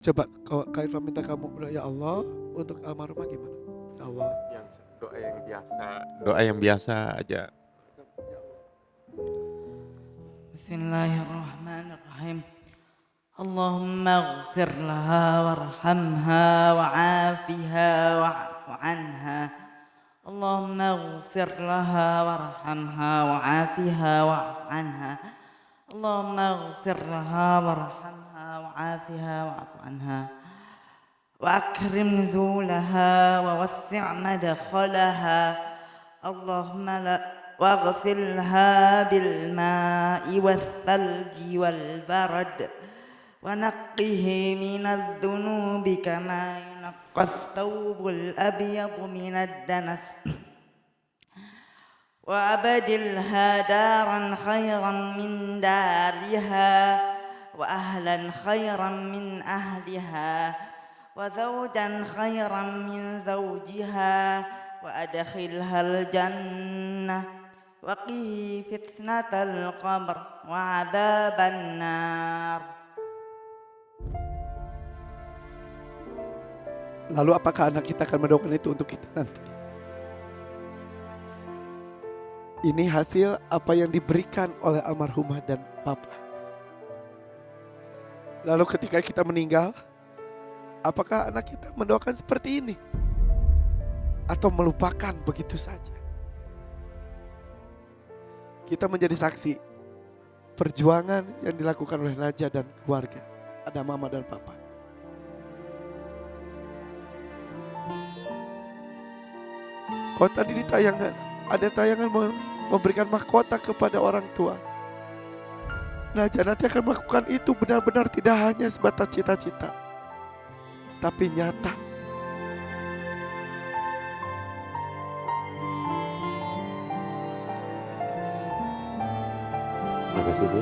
Coba kalau Kak Irfan minta kamu berdoa, ya Allah, untuk almarhumah gimana? Ya Allah. Yang doa yang biasa aja. Ya Allah. Bismillahirrahmanirrahim. Allahumma ighfir laha warhamha wa'afiha wa'fu anha. Allahumma ighfir laha warhamha wa'afiha wa'fu anha. Allahumma ighfir laha warhamha wa'afiha wa'fu anha. وأكرم ذولها ووسع مدخلها اللهم لا واغسلها بالماء والثلج والبرد ونقه من الذنوب كما ينقى الثوب الأبيض من الدنس وأبدلها دارا خيرا من دارها وأهلا خيرا من أهلها وزوجا خيرا من زوجها وأدخلها الجنة وقه فتنة القبر وعذاب النار. Lalu apakah anak kita akan mendoakan itu untuk kita nanti? Ini hasil apa yang diberikan oleh almarhumah dan papa. Lalu ketika kita meninggal, apakah anak kita mendoakan seperti ini? Atau melupakan begitu saja? Kita menjadi saksi perjuangan yang dilakukan oleh Naja dan keluarga. Ada mama dan papa. Kalau tadi di tayangan, ada tayangan memberikan mahkota kepada orang tua. Naja nanti akan melakukan itu benar-benar tidak hanya sebatas cita-cita, tapi nyata. Terima kasih, Bu.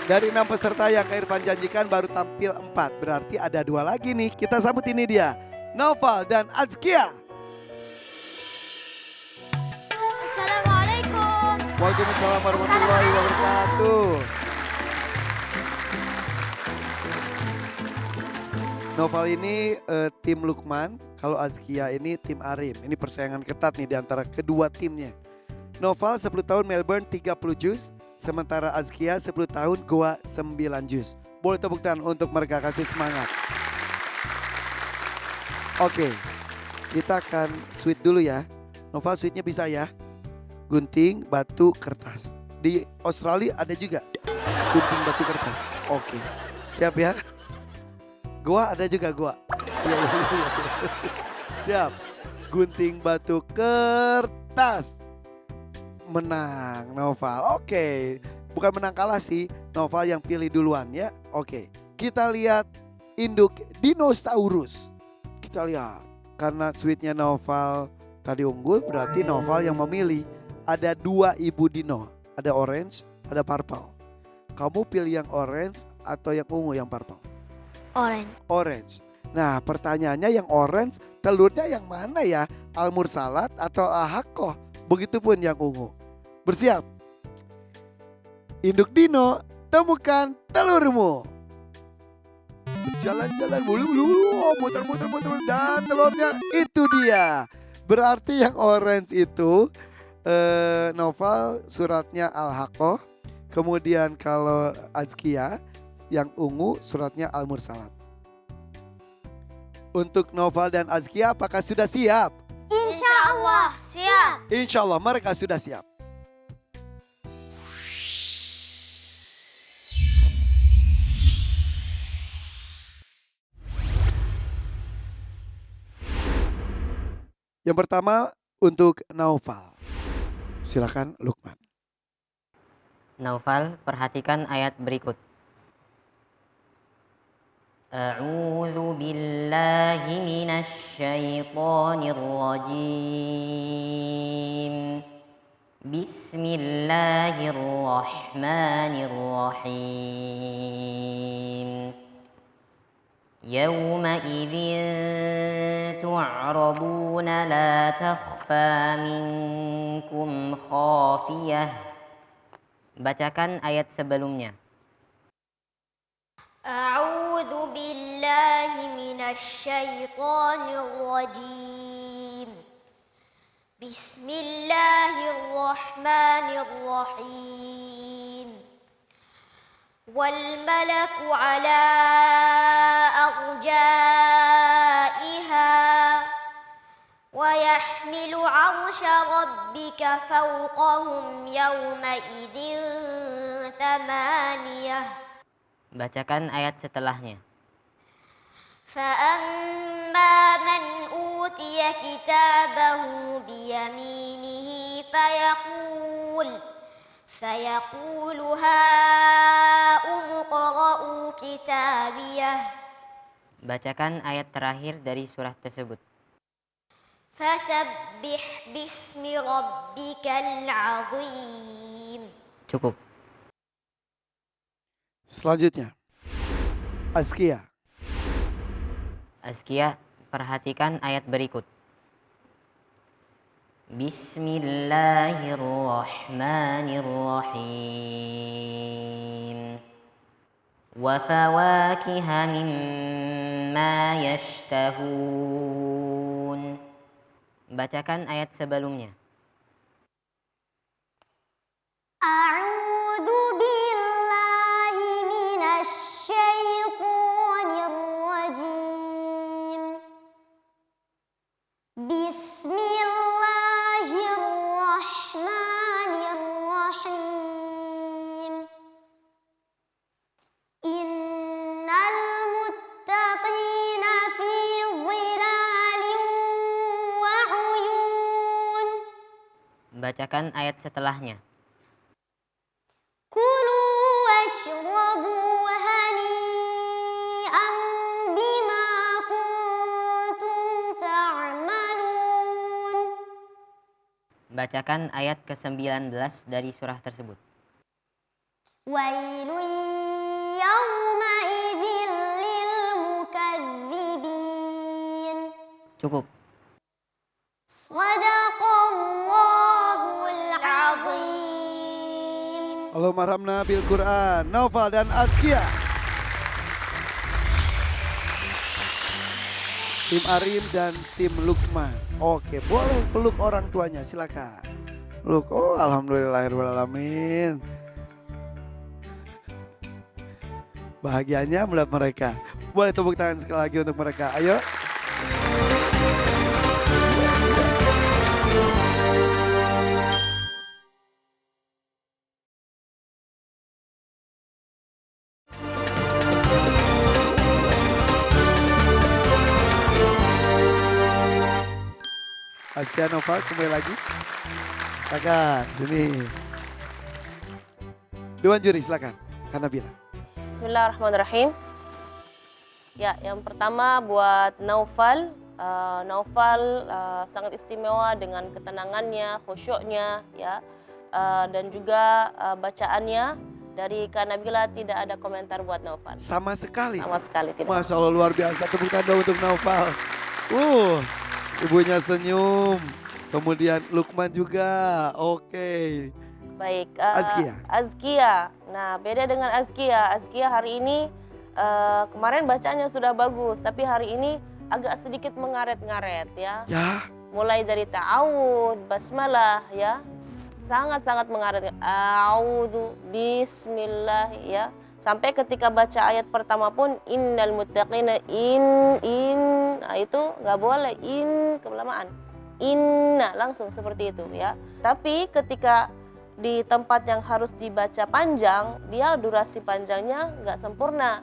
Dari 6 peserta yang Kak Irfan janjikan baru tampil 4. Berarti ada 2 lagi nih. Kita sambut ini dia, Naufal dan Azkia. Assalamualaikum. Waalaikumsalam warahmatullahi wabarakatuh. Naufal ini tim Lukman, kalau Azkia ini tim Arim. Ini persaingan ketat nih di antara kedua timnya. Naufal 10 tahun Melbourne 30 juz, sementara Azkia 10 tahun Goa 9 juz. Boleh tepuk tangan untuk mereka, kasih semangat. Oke, kita akan sweet dulu ya. Naufal sweetnya bisa ya. Gunting, batu, kertas. Di Australia ada juga gunting, batu, kertas. Oke, siap ya. Goa ada juga Goa. Iya, iya, iya. Siap. Gunting, batu, kertas. Menang Naufal. Oke. Bukan menang kalah sih. Naufal yang pilih duluan ya. Oke. Kita lihat induk dinosaurus. Kita lihat. Karena sweetnya Naufal tadi unggul, berarti Naufal yang memilih. Ada 2 ibu dino. Ada orange, ada purple. Kamu pilih yang orange atau yang ungu, yang purple? Orange. Orange. Nah, pertanyaannya yang orange, telurnya yang mana ya? Al-Mursalat atau Al-Haqqah? Begitupun yang ungu. Bersiap. Induk dino, temukan telurmu. Jalan-jalan bulu, muter-muter, dan telurnya itu dia. Berarti yang orange itu Naufal suratnya Al-Haqqah. Kemudian kalau Azkia yang ungu suratnya Al-Mursalat. Untuk Naufal dan Azkia apakah sudah siap? Insya Allah siap. Insya Allah mereka sudah siap. Yang pertama untuk Naufal. Silakan Lukman. Naufal, perhatikan ayat berikut. A'udzu billahi minasy syaithanir rajim. Bismillahirrahmanirrahim. يومئذ تعرضون لا تخفى منكم خافية. Bacakan ayat sebelumnya. أعوذ بالله من الشيطان الرجيم بسم الله الرحمن الرحيم والملك على أرجائها ويحمل عرش ربك فوقهم يومئذ ثمانية. Bacakan ayat setelahnya. فأما من أوتي كتابه بيمينه فيقول هاؤم اقرءوا كتابيه. Bacakan ayat terakhir dari surah tersebut. فسبح باسم ربك العظيم. Cukup. Selanjutnya. Azkia. Azkia, perhatikan ayat berikut. Bismillahirrahmanirrahim. Wa fawakiha mimma yashtahun. Bacakan ayat sebelumnya. أعوذ بالله من الشيطان الرجيم بسم الله الرحمن الرحيم إن المتقين في ظلال وعيون. Bacakan ayat setelahnya. كلوا واشربوا هنيئا بما كنتم تعملون. Bacakan ayat ke-19 dari surah tersebut. ويل يومئذ للمكذبين. Cukup. صدق الله العظيم. Allahumma rahmna bil Quran. Naufal dan Azkia. Tim Arim dan tim Lukman. Oke, boleh peluk orang tuanya, silakan. Peluk. Oh, alhamdulillahirrahmanirrahim. Bahagianya melihat mereka. Boleh tepuk tangan sekali lagi untuk mereka. Ayo. Azkia Nova kembali lagi. Silakan, sini. Dewan juri silakan. Kanabila. Bismillahirrahmanirrahim. Ya, yang pertama buat Naufal. Naufal sangat istimewa dengan ketenangannya, khusyuknya, ya, dan juga bacaannya. Dari Kak Nabila tidak ada komentar buat Naufal. Sama sekali. Sama sekali tidak. Masya Allah luar biasa. Tepuk tangan untuk Naufal. Ibunya senyum. Kemudian Lukman juga. Oke. Baik. Azkia. Azkia. Nah, beda dengan Azkia. Azkia hari ini kemarin bacaannya sudah bagus, tapi hari ini agak sedikit mengaret-ngaret, ya. Ya. Mulai dari ta'awudz, basmalah, ya. Sangat-sangat mengaret. A'udzu bismillah, ya. Sampai ketika baca ayat pertama pun innal muttaqina nah itu nggak boleh kelamaan. Inna langsung seperti itu, ya. Tapi ketika di tempat yang harus dibaca panjang, dia durasi panjangnya nggak sempurna.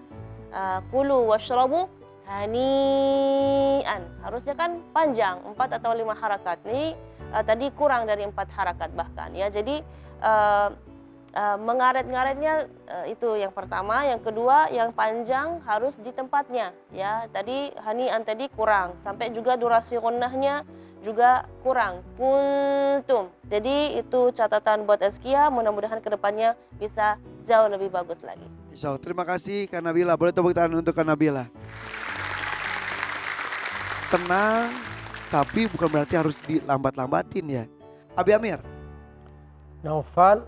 Kulu washrabu hanian. Harusnya kan panjang 4 atau 5 harakat. Ini tadi kurang dari 4 harakat bahkan, ya. Jadi mengaret-ngaretnya itu yang pertama. Yang kedua, yang panjang harus di tempatnya, ya. Tadi hanian tadi kurang, sampai juga durasi gunnahnya juga kurang. Kuntum. Jadi itu catatan buat Azkia, mudah-mudahan kedepannya bisa jauh lebih bagus lagi. Insya Allah. Terima kasih Kak Nabila. Boleh tepuk tangan untuk Kak Nabila. tenang, tapi bukan berarti harus dilambat-lambatin ya. Abi Amir. Naufal,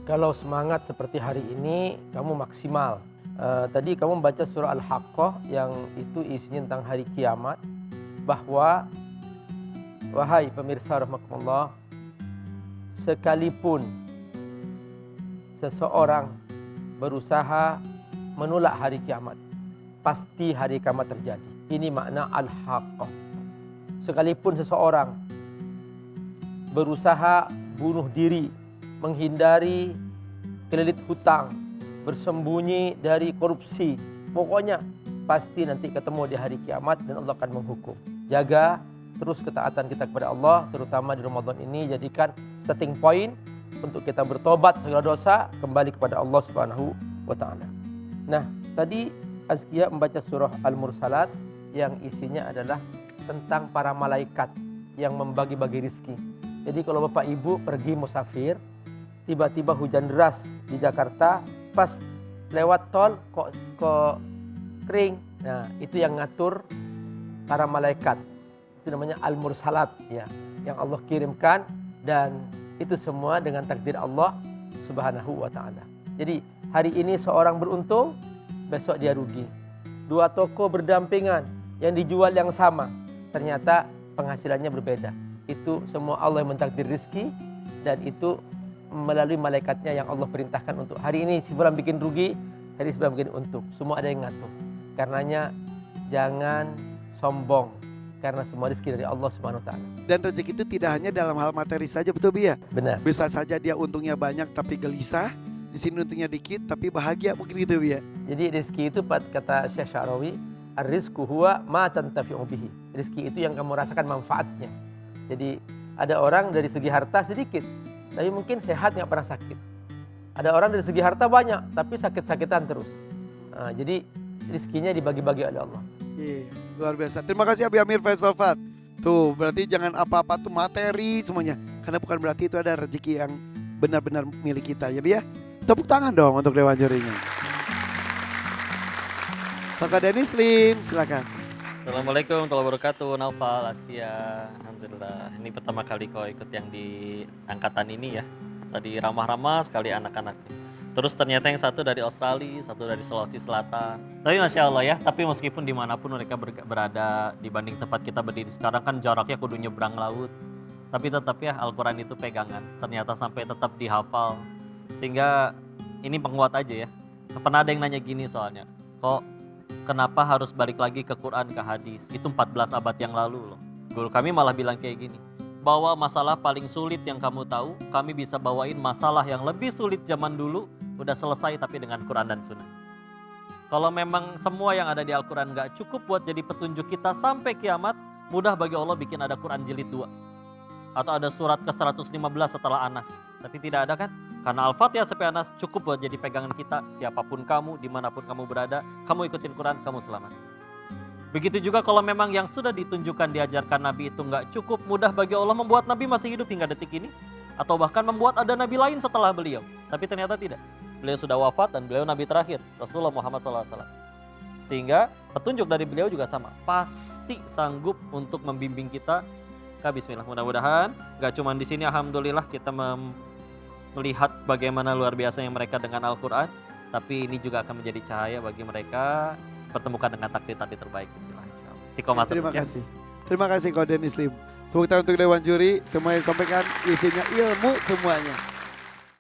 kalau semangat seperti hari ini kamu maksimal. Tadi kamu membaca surah Al-Haqqah yang itu isinya tentang hari kiamat. Bahwa, wahai pemirsa rahmatullah, sekalipun seseorang berusaha menolak hari kiamat, pasti hari kiamat terjadi. Ini makna Al-Haqqah. Sekalipun seseorang berusaha bunuh diri, menghindari kelilit hutang, bersembunyi dari korupsi, pokoknya pasti nanti ketemu di hari kiamat dan Allah akan menghukum. Jaga terus ketaatan kita kepada Allah, terutama di Ramadan ini, jadikan setting point untuk kita bertobat segala dosa, kembali kepada Allah Subhanahu wa taala. Nah, tadi Azkia membaca surah Al-Mursalat yang isinya adalah tentang para malaikat yang membagi-bagi rizki. Jadi kalau Bapak Ibu pergi musafir, tiba-tiba hujan deras di Jakarta, pas lewat tol kok kering. Nah, itu yang ngatur para malaikat. Itu namanya Al-Mursalat ya, yang Allah kirimkan, dan itu semua dengan takdir Allah Subhanahu wa taala. Jadi hari ini seorang beruntung, besok dia rugi. Dua toko berdampingan yang dijual yang sama, ternyata penghasilannya berbeda. Itu semua Allah yang mentakdir rezeki, dan itu melalui malaikatnya yang Allah perintahkan untuk hari ini si fulan bikin rugi, hari ini si fulan bikin untung. Semua ada yang ngatur. Karenanya jangan sombong, karena semua rezeki dari Allah Subhanahu wa taala. Dan rezeki itu tidak hanya dalam hal materi saja, betul Bi ya? Benar. Bisa saja dia untungnya banyak tapi gelisah, di sini untungnya dikit tapi bahagia, mungkin gitu Bi ya. Jadi rezeki itu kata Syekh Syarawi, ar-rizqu huwa ma tantafi'u bihi. Rezeki itu yang kamu rasakan manfaatnya. Jadi ada orang dari segi harta sedikit, tapi mungkin sehat nggak pernah sakit. Ada orang dari segi harta banyak, tapi sakit-sakitan terus. Nah, jadi rezekinya dibagi-bagi oleh Allah. Iya, luar biasa. Terima kasih Abi Amir Faisal Fat. Tuh, berarti jangan apa-apa tuh materi semuanya, karena bukan berarti itu ada rezeki yang benar-benar milik kita ya Bi ya. Tepuk tangan dong untuk Dewan Jurinya. Kakak Denny Slim, silakan. Assalamualaikum warahmatullahi wabarakatuh. Naufal, Azkia, alhamdulillah. Ini pertama kali kau ikut yang di angkatan ini ya. Tadi ramah-ramah sekali anak-anak. Terus ternyata yang satu dari Australia, satu dari Sulawesi Selatan. Tapi Masya Allah ya, tapi meskipun dimanapun mereka berada, dibanding tempat kita berdiri sekarang kan jaraknya kudu nyebrang laut. Tapi tetap ya Al-Quran itu pegangan, ternyata sampai tetap dihafal. Sehingga ini penguat aja ya. Pernah ada yang nanya gini soalnya, kok kenapa harus balik lagi ke Quran, ke hadis? Itu 14 abad yang lalu loh. Guru kami malah bilang kayak gini, bahwa masalah paling sulit yang kamu tahu, kami bisa bawain masalah yang lebih sulit zaman dulu, udah selesai tapi dengan Quran dan Sunnah. Kalau memang semua yang ada di Al-Quran gak cukup buat jadi petunjuk kita sampai kiamat, mudah bagi Allah bikin ada Quran jilid 2. Atau ada surat ke-115 setelah Anas. Tapi tidak ada kan? Karena Al-Fatihah sampai Anas cukup buat jadi pegangan kita. Siapapun kamu, dimanapun kamu berada, kamu ikutin Quran, kamu selamat. Begitu juga kalau memang yang sudah ditunjukkan, diajarkan Nabi itu gak cukup, mudah bagi Allah membuat Nabi masih hidup hingga detik ini. Atau bahkan membuat ada Nabi lain setelah beliau. Tapi ternyata tidak. Beliau sudah wafat dan beliau Nabi terakhir, Rasulullah Muhammad SAW. Sehingga petunjuk dari beliau juga sama. Pasti sanggup untuk membimbing kita. Bismillah, mudah-mudahan gak cuma di sini, alhamdulillah kita melihat bagaimana luar biasanya mereka dengan Al-Quran, tapi ini juga akan menjadi cahaya bagi mereka pertemukan dengan takdir-takdir terbaik. Istiqomah terus. Terima kasih. Terima kasih Kak Denny Slim. Tepuk tangan untuk Dewan Juri, semua yang disampaikan isinya ilmu semuanya.